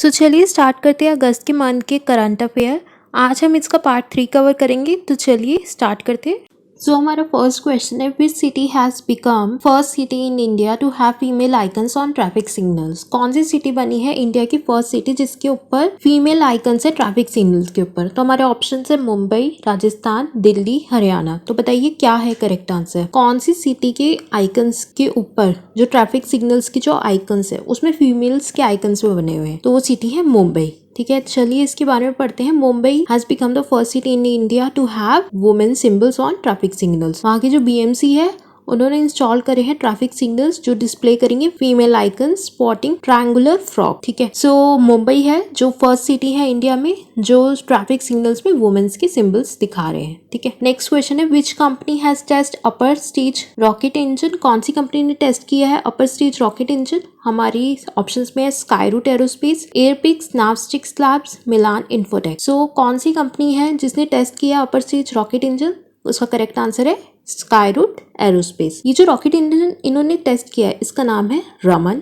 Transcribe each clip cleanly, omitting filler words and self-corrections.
सो चलिए स्टार्ट करते हैं अगस्त के मंथ के करंट अफेयर। आज हम इसका पार्ट 3 कवर करेंगे, तो चलिए स्टार्ट करते हैं। सो हमारा फर्स्ट क्वेश्चन है, which city has become first city in India to have female icons on traffic signals. कौन सी सिटी बनी है इंडिया की फर्स्ट सिटी जिसके ऊपर फीमेल आइकन्स है ट्रैफिक सिग्नल्स के ऊपर? तो हमारे ऑप्शन है मुंबई, राजस्थान, दिल्ली, हरियाणा। तो बताइए क्या है करेक्ट आंसर। कौन सी सिटी के आइकन्स के ऊपर जो ट्रैफिक सिग्नल्स की जो आइकन्स है उसमें फीमेल्स के आइकन्स में बने हुए हैं? तो वो सिटी है मुंबई। ठीक है, चलिए इसके बारे में पढ़ते हैं। Mumbai has become the first city in India to have women symbols on traffic signals. वहाँ की जो बीएमसी है उन्होंने इंस्टॉल करे हैं ट्रैफिक सिग्नल्स जो डिस्प्ले करेंगे female icon spotting triangular frock. ठीक है, सो मुंबई है जो फर्स्ट सिटी है इंडिया में जो ट्रैफिक सिग्नल्स में वुमेन्स के सिंबल्स दिखा रहे हैं। ठीक है, नेक्स्ट क्वेश्चन है, which company has test upper stage rocket engine. कौन सी कंपनी ने टेस्ट किया है अपर स्टेज रॉकेट इंजन? हमारी ऑप्शंस में है Skyroot Aerospace, Airpix, Navstics labs, Milan Infotech. So कौन सी कंपनी है जिसने टेस्ट किया अपर स्टेज रॉकेट इंजन? उसका करेक्ट आंसर है स्काईरूट एरोस्पेस। ये जो रॉकेट इंजन इन्होंने टेस्ट किया है इसका नाम है रमन।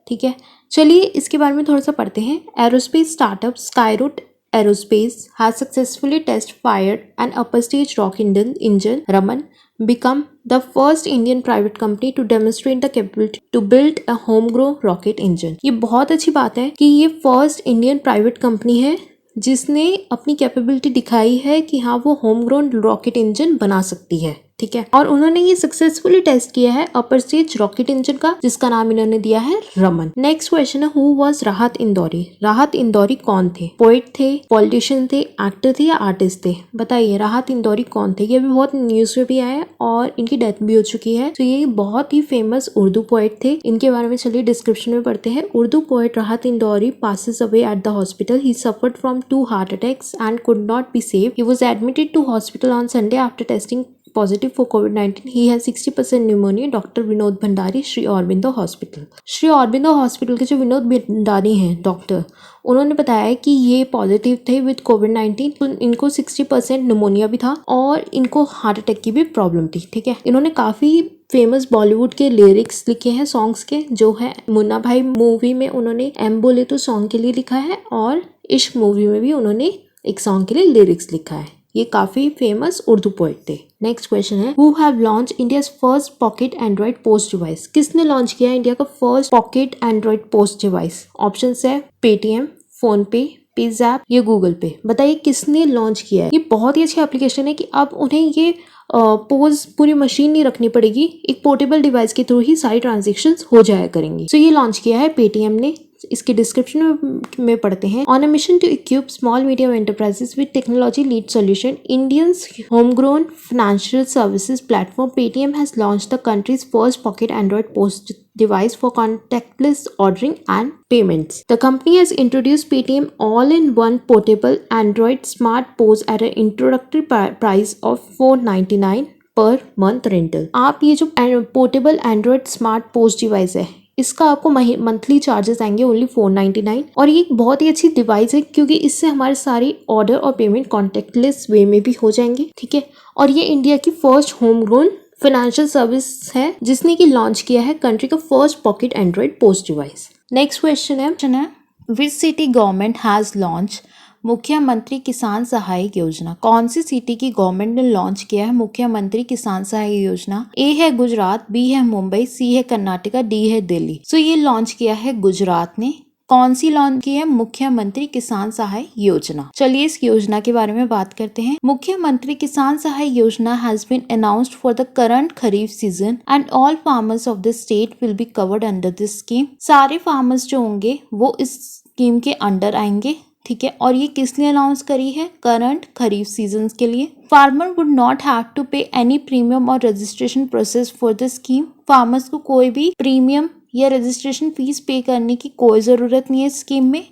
ठीक है, चलिए इसके बारे में थोड़ा सा पढ़ते हैं। Aerospace startup Skyroot Aerospace has successfully test fired an upper stage rocket engine Raman become the first Indian private company to demonstrate the capability to build a homegrown rocket engine। ये बहुत अच्छी बात है कि ये फर्स्ट इंडियन प्राइवेट कंपनी है जिसने अपनी कैपेबिलिटी दिखाई है कि हाँ वो होम ग्रोन रॉकेट इंजन बना सकती है। ठीक है, और उन्होंने ये सक्सेसफुली टेस्ट किया है अपर स्टेज रॉकेट इंजन का जिसका नाम इन्होंने दिया है रमन। नेक्स्ट क्वेश्चन है, हु वाज राहत इंदौरी। राहत इंदौरी कौन थे? पोएट थे, पॉलिटिशियन थे, एक्टर थे या आर्टिस्ट थे? बताइए राहत इंदौरी कौन थे? ये भी बहुत न्यूज में भी आया है और इनकी डेथ भी हो चुकी है। तो ये बहुत ही फेमस उर्दू पोएट थे। इनके बारे में चलिए डिस्क्रिप्शन में पढ़ते हैं। उर्दू पोएट राहत Indori passes away at the hospital. He suffered from 2 heart attacks and could not be saved. He was admitted to hospital on Sunday after testing positive for covid. He has 60% pneumonia. Doctor Vinod Bhandari, Shri Aurobindo hospital. Shri Aurobindo hospital के जो विनोद भंडारी हैं doctor, उन्होंने बताया कि ये positive थे with कोविड-19। तो इनको 60% न्यूमोनिया भी था और इनको हार्ट अटैक की भी प्रॉब्लम थी। ठीक है, इन्होंने काफी फेमस बॉलीवुड के लिरिक्स लिखे हैं सॉन्ग्स के, जो है मुन्ना भाई मूवी में उन्होंने एम बोले तो सॉन्ग के लिए लिखा है और इश्क मूवी में भी उन्होंने एक सॉन्ग के लिए लिरिक्स लिखा है। ये काफी फेमस उर्दू पोएट थे। नेक्स्ट क्वेश्चन है, who have launch India's first pocket android post device. किसने लॉन्च किया इंडिया का first pocket android post device? Options है पेटीएम, फोन पे, पेज़ैप या गूगल पे। बताइए किसने लॉन्च किया है। ये बहुत ही अच्छी एप्लीकेशन है कि अब उन्हें ये पोज पूरी मशीन नहीं रखनी पड़ेगी, एक पोर्टेबल डिवाइस के थ्रू ही सारी ट्रांजेक्शन्स हो जाया करेंगी। सो ये लॉन्च किया है पेटीएम ने। इसके डिस्क्रिप्शन में पढ़ते हैं, on a mission to equip small medium enterprises with technology lead solution Indians homegrown financial services platform Paytm has launch the country's first pocket android post device for contactless ordering and payments. The company has introduced Paytm all-in-one portable Android smart POS at an introductory price of $499 per month rental. आप ये जो portable Android smart post device है इसका आपको monthly charges आएंगे only $499 और ये बहुत ही अच्छी डिवाइस है क्योंकि इससे हमारे सारे ऑर्डर और पेमेंट कॉन्टेक्टलेस वे में भी हो जाएंगे। ठीक है, और ये इंडिया की first home grown financial service है जिसने की लॉन्च किया है कंट्री का first pocket android post device. Next question है, which city government has launch Mukhyamantri Kisan Sahayak Yojana. कौन सी सिटी की गवर्नमेंट ने लॉन्च किया है मुख्यमंत्री किसान सहायक योजना? ए है गुजरात, बी है मुंबई, सी है कर्नाटका, डी है दिल्ली। सो ये लॉन्च किया है गुजरात ने। कौन सी लॉन्च की है? मुख्यमंत्री किसान सहाय योजना। चलिए इस योजना के बारे में बात करते हैं। मुख्यमंत्री Kisan Sahay Yojana has been announced for the current kharif season and all farmers of the state will be covered under this scheme. सारे फार्मर्स जो होंगे वो इस स्कीम के अंडर आएंगे। ठीक है, और ये किस लिए अनाउंस करी है? करंट खरीफ सीजन के लिए। Farmer would not have to pay any premium और registration process for the scheme. Farmers को कोई भी प्रीमियम या रजिस्ट्रेशन फीस पे करने की कोई जरूरत नहीं है स्कीम में।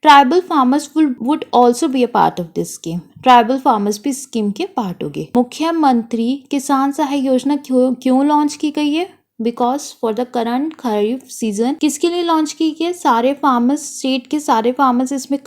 Tribal farmers would also be a part of this scheme. Tribal farmers भी स्कीम के पार्ट होंगे। मुख्यमंत्री किसान सहाय योजना क्यों लॉन्च की गई है? Because for the current kharif season किसके लिए लॉन्च की गई है? सारे फार्मर्स, स्टेट के सारे फार्मर्स इसमें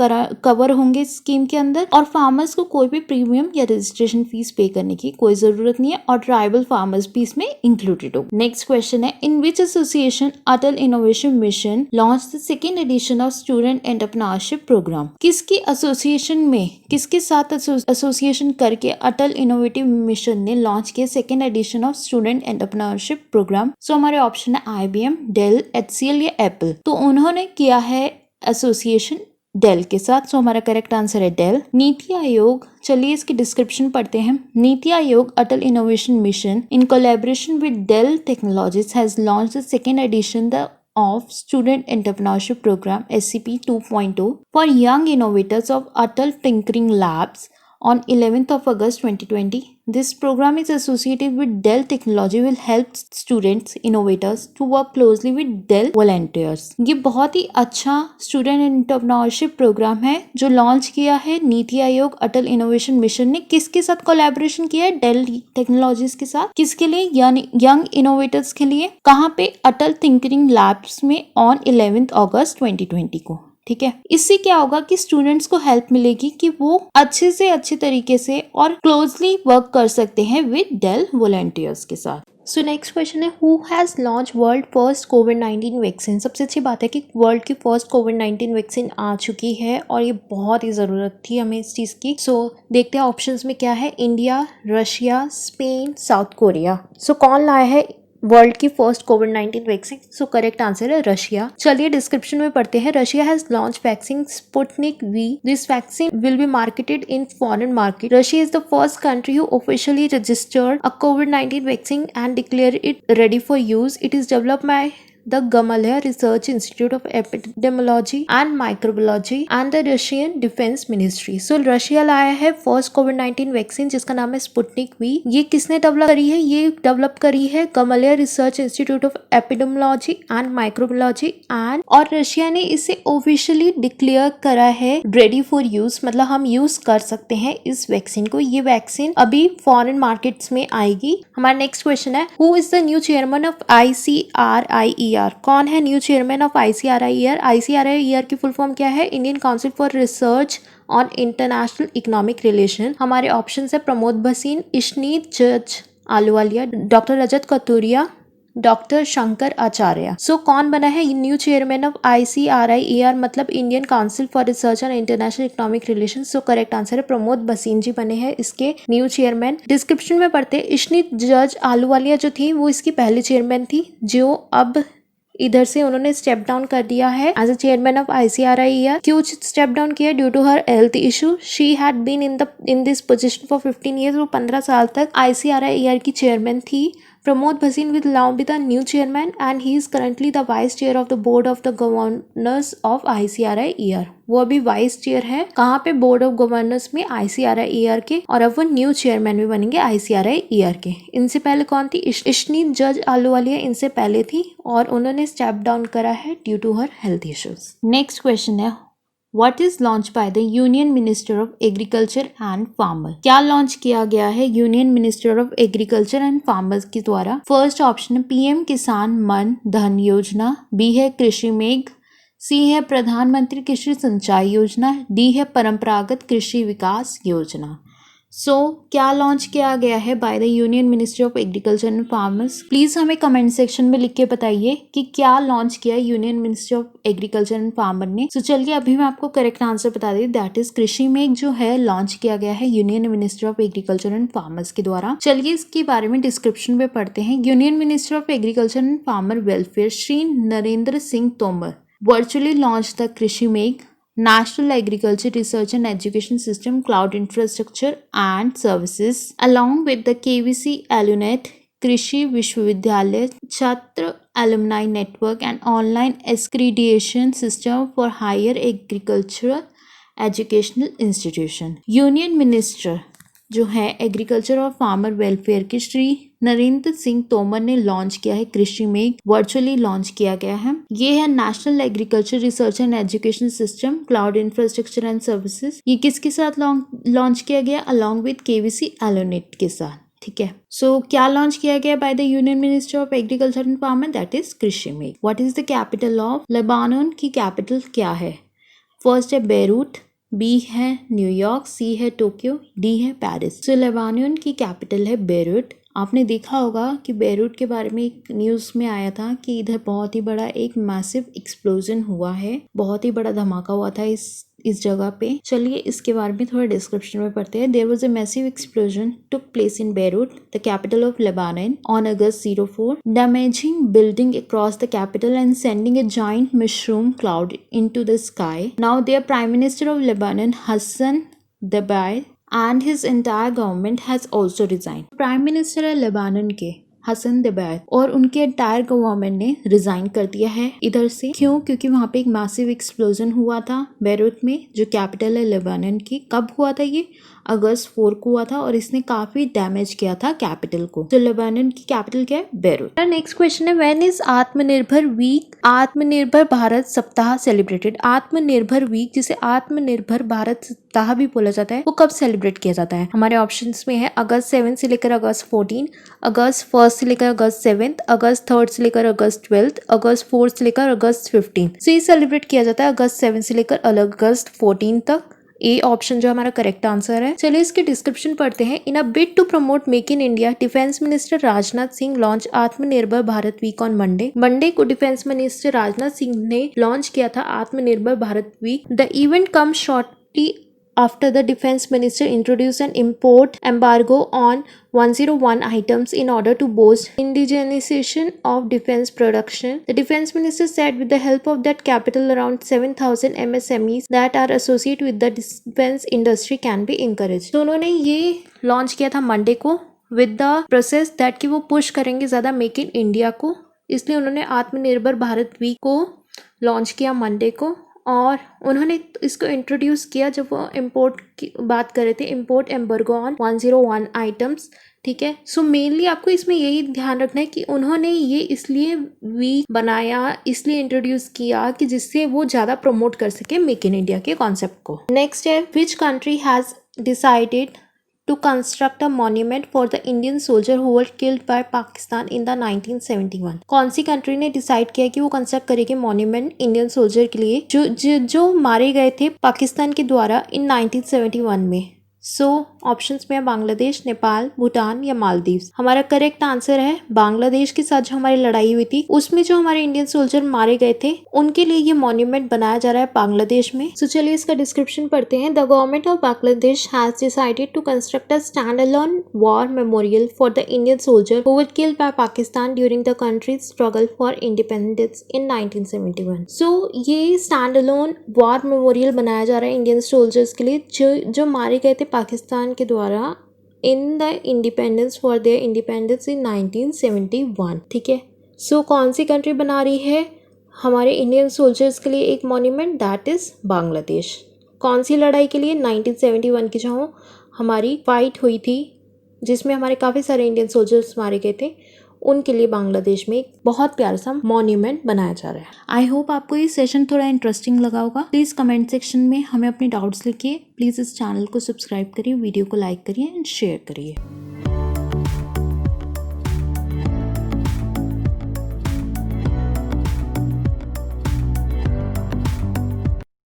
कवर होंगे स्कीम के अंदर, और फार्मर्स को कोई भी प्रीमियम या रजिस्ट्रेशन फीस पे करने की कोई जरूरत नहीं है, और ट्राइबल फार्मर्स भी इसमें इंक्लूडेड हो। नेक्स्ट क्वेश्चन है, in which association Atal innovation mission launch the second edition of student entrepreneurship program? किसकी एसोसिएशन में, किसके साथ एसोसिएशन करके अटल इनोवेटिव मिशन ने लॉन्च किया second edition of student entrepreneurship program? So हमारे ऑप्शन है IBM, डेल, HCL या एप्पल। तो उन्होंने किया है एसोसिएशन डेल के साथ, सो हमारा करेक्ट आंसर है डेल। नीति आयोग, चलिए इसकी डिस्क्रिप्शन पढ़ते हैं। NITI Aayog Atal innovation mission in collaboration with Dell technologies has launched the second edition of Student Entrepreneurship Program SCP 2.0 for young innovators of Atal Tinkering Labs on 11th of August 2020. This program is associated with Dell Technology will help students, innovators to work closely with Dell volunteers. ये बहुत ही अच्छा student entrepreneurship programme है जो launch किया है नीति Aayog Atal innovation mission ने। किसके साथ कोलैबोरेशन किया है? डेल टेक्नोलॉजीज के साथ। किसके लिए? यानी यंग इनोवेटर्स के लिए। कहाँ पे? अटल थिंकिंग लैब्स में ऑन 11th अगस्त 2020 को। ठीक है, इससे क्या होगा कि स्टूडेंट्स को हेल्प मिलेगी कि वो अच्छे से अच्छे तरीके से और क्लोजली वर्क कर सकते हैं विद डेल वॉलंटियर्स के साथ। सो नेक्स्ट क्वेश्चन है, who has launch world first कोविड-19 वैक्सीन? सबसे अच्छी बात है कि वर्ल्ड की फर्स्ट कोविड-19 वैक्सीन आ चुकी है और ये बहुत ही ज़रूरत थी हमें इस चीज़ की। सो देखते हैं ऑप्शंस में क्या है। India, Russia, Spain, South Korea. So कौन लाया है वर्ल्ड की फर्स्ट कोविड-19 वैक्सीन? सो करेक्ट आंसर है रशिया। चलिए डिस्क्रिप्शन में पढ़ते हैं। Russia has launch vaccine Sputnik V. This vaccine will be marketed in foreign market. Russia is the first country who officially registered a कोविड-19 vaccine and declare it ready for use. It is developed by the Gamaleya Research Institute of Epidemiology and Microbiology and the Russian Defense Ministry. So Russia लाया है first कोविड-19 vaccine जिसका नाम है Sputnik V. ये किसने develop करी है? ये डेवलप करी है गमलेया research institute of epidemiology and microbiology and, और रशिया ने इसे ऑफिशियली डिक्लेयर करा है रेडी फॉर यूज, मतलब हम यूज कर सकते हैं इस वैक्सीन को। ये वैक्सीन अभी फॉरेन मार्केट्स में आएगी। हमारा नेक्स्ट क्वेश्चन है, who is the new chairman of ICRIER? कौन है new chairman of ICRIER? ICRIER की फुल फॉर्म क्या है? Indian council for research on international economic relation. हमारे ऑप्शंस है प्रमोद भसीन, इशनीत जज आलूवालिया, डॉक्टर रजत कतुरिया, डॉक्टर शंकर आचार्य। सो कौन बना है न्यू चेयरमैन ऑफ ICRIER, मतलब Indian council for research on international economic relation? So correct answer है प्रमोद भसीन जी बने हैं इसके न्यू चेयरमैन। डिस्क्रिप्शन में पढ़ते हैं, इशनीत जज आलूवालिया जो थी वो इसकी पहली चेयरमैन थी, जो अब इधर से उन्होंने स्टेप डाउन कर दिया है as a chairman of ICRIER। क्यों स्टेप डाउन किया? Due to her health issue. She had been in this position for 15 years। वो 15 साल तक ICRIER की चेयरमैन थी। Pramod Bhasin will now be the new chairman and he is currently the vice chair of the board of the governors of ICRIER। वो अभी vice chair है कहाँ पे? बोर्ड ऑफ गवर्नर्स में ICRIER के, और अब वो न्यू चेयरमैन भी बनेंगे ICRIER के। इनसे पहले कौन थी? इशनीत जज आलूवालिया इनसे पहले थी और उन्होंने स्टेप डाउन करा है due to her health issues. Next question है, What is launched by the Union Minister of Agriculture and Farmer? क्या लॉन्च किया गया है union minister of agriculture and farmers के द्वारा? फर्स्ट ऑप्शन PM किसान मन धन योजना, B है कृषि मेघ, C है प्रधानमंत्री कृषि सिंचाई योजना, D है परंपरागत कृषि विकास योजना। सो क्या लॉन्च किया गया है by the union ministry of agriculture and farmers? Please हमें कमेंट सेक्शन में लिख के बताइए कि क्या लॉन्च किया union ministry of agriculture and farmer ने। सो चलिए अभी मैं आपको करेक्ट आंसर बता दी, दैट इज कृषि मेघ जो है लॉन्च किया गया है union ministry of agriculture and farmers के द्वारा। चलिए इसके बारे में डिस्क्रिप्शन में पढ़ते हैं। Union minister of agriculture and farmer welfare Shri Narendra Singh Tomar virtually launched the Krishi Megh, National Agriculture Research and Education System Cloud Infrastructure and Services, along with the KVC Alunet, कृषि विश्वविद्यालय छात्र alumni network and online accreditation system for higher agricultural educational institution। Union minister जो है agriculture और farmer welfare के श्री नरेंद्र सिंह तोमर ने launch किया है कृषि मेघ, वर्चुअली लॉन्च किया गया है। ये है national agriculture research and education system cloud infrastructure and services. ये किसके साथ लॉन्च किया गया? अलॉन्ग विद KVC एलोनेट के साथ। ठीक है। सो क्या लॉन्च किया गया by the union minister of agriculture and farmer, that is कृषि मेघ। What is the capital of Lebanon की कैपिटल क्या है? फर्स्ट है बेरूट, बी है न्यूयॉर्क, सी है टोक्यो, डी है पेरिस। सो लेबानन की कैपिटल है बेरूट। आपने देखा होगा कि बेरूट के बारे में एक न्यूज़ में आया था कि इधर बहुत ही बड़ा एक मैसिव एक्सप्लोजन हुआ है, बहुत ही बड़ा धमाका हुआ था इस जगह पे। चलिए इसके बारे में थोड़ा डिस्क्रिप्शन में पढ़ते हैं। There was a massive explosion took place in Beirut, the capital of Lebanon, on August 04, damaging building across the capital and sending a giant mushroom cloud into the sky. Now their Prime Minister of Lebanon, Hassan Dabai, and his entire government has also resigned. Prime minister है Lebanon के हसन दबाय और उनके entire government ने resign कर दिया है इधर से। क्यों? क्योंकि वहाँ पे एक मैसिव एक्सप्लोजन हुआ था बेरूट में, जो कैपिटल है लेबानन की। कब हुआ था ये? August 4 को हुआ था और इसने काफी डैमेज किया था कैपिटल को। तो लेबानन की कैपिटल क्या है? बेरूट। नेक्स्ट क्वेश्चन है, व्हेन इज आत्मनिर्भर वीक, आत्मनिर्भर भारत सप्ताह सेलिब्रेटेड? आत्मनिर्भर वीक, जिसे आत्मनिर्भर भारत सप्ताह भी बोला जाता है, वो कब सेलिब्रेट किया जाता है? हमारे ऑप्शंस में है August 7 से लेकर August 14, August 1 से लेकर August 7, August 3 से लेकर August 12, August 4 से लेकर August 15। तो ये सेलिब्रेट किया जाता है August 7 से लेकर August 14 तक। ए ऑप्शन जो हमारा करेक्ट आंसर है। चलिए इसके डिस्क्रिप्शन पढ़ते हैं। In a bid to promote make in India, defence minister Rajnath Singh launch Atmanirbhar Bharat week on Monday को डिफेंस मिनिस्टर राजनाथ सिंह ने लॉन्च किया था Atmanirbhar Bharat week. The event come shortly after the defense minister introduced an import embargo on 101 items in order to boost indigenization of defense production. The defense minister said with the help of that capital, around 7,000 MSMEs that are associated with the defense industry can be encouraged. तो उन्होंने ये launch किया था Monday को with the process that कि वो push करेंगे ज़्यादा मेक इन इंडिया को, इसलिए उन्होंने आत्मनिर्भर भारत वीक को लॉन्च किया मंडे को। और उन्होंने इसको इंट्रोड्यूस किया जब वो इम्पोर्ट की बात कर रहे थे, इम्पोर्ट एम्बार्गो ऑन 101 आइटम्स। ठीक है। सो मेनली आपको इसमें यही ध्यान रखना है कि उन्होंने ये इसलिए वीक बनाया, इसलिए इंट्रोड्यूस किया कि जिससे वो ज़्यादा प्रमोट कर सके मेक इन इंडिया के कॉन्सेप्ट को। नेक्स्ट है, which country has decided to construct a monument for the Indian soldier who were killed by Pakistan in the 1971। कौन सी कंट्री ने डिसाइड किया कि वो कंस्ट्रक्ट करेगी मॉन्यूमेंट इंडियन सोल्जर के लिए जो मारे गए थे पाकिस्तान के द्वारा इन 1971 में? सो ऑप्शंस में है बांग्लादेश, नेपाल, भूटान या मालदीव्स। हमारा करेक्ट आंसर है बांग्लादेश के साथ जो हमारी लड़ाई हुई थी उसमें जो हमारे इंडियन सोल्जर मारे गए थे उनके लिए ये मॉन्यूमेंट बनाया जा रहा है बांग्लादेश में। सो चलिए इसका डिस्क्रिप्शन पढ़ते हैं। The government of Bangladesh has decided to construct a stand alone war memorial for the Indian soldier who were killed by Pakistan during the country's struggle for independence in 1971। So ये स्टैंड अलोन वॉर मेमोरियल बनाया जा रहा है Indian soldiers के लिए जो मारे गए थे पाकिस्तान के द्वारा in the independence for their independence in 1971। ठीक है। सो कौन सी कंट्री बना रही है हमारे इंडियन सोल्जर्स के लिए एक मॉन्यूमेंट? That is Bangladesh. कौन सी लड़ाई के लिए? 1971 की जो हमारी फाइट हुई थी जिसमें हमारे काफ़ी सारे इंडियन सोल्जर्स मारे गए थे, उनके लिए बांग्लादेश में एक बहुत प्यारा सा मॉन्यूमेंट बनाया जा रहा है। आई होप आपको ये सेशन थोड़ा इंटरेस्टिंग लगा होगा। प्लीज़ कमेंट सेक्शन में हमें अपने डाउट्स लिखिए। प्लीज़ इस चैनल को सब्सक्राइब करिए, वीडियो को लाइक करिए एंड शेयर करिए।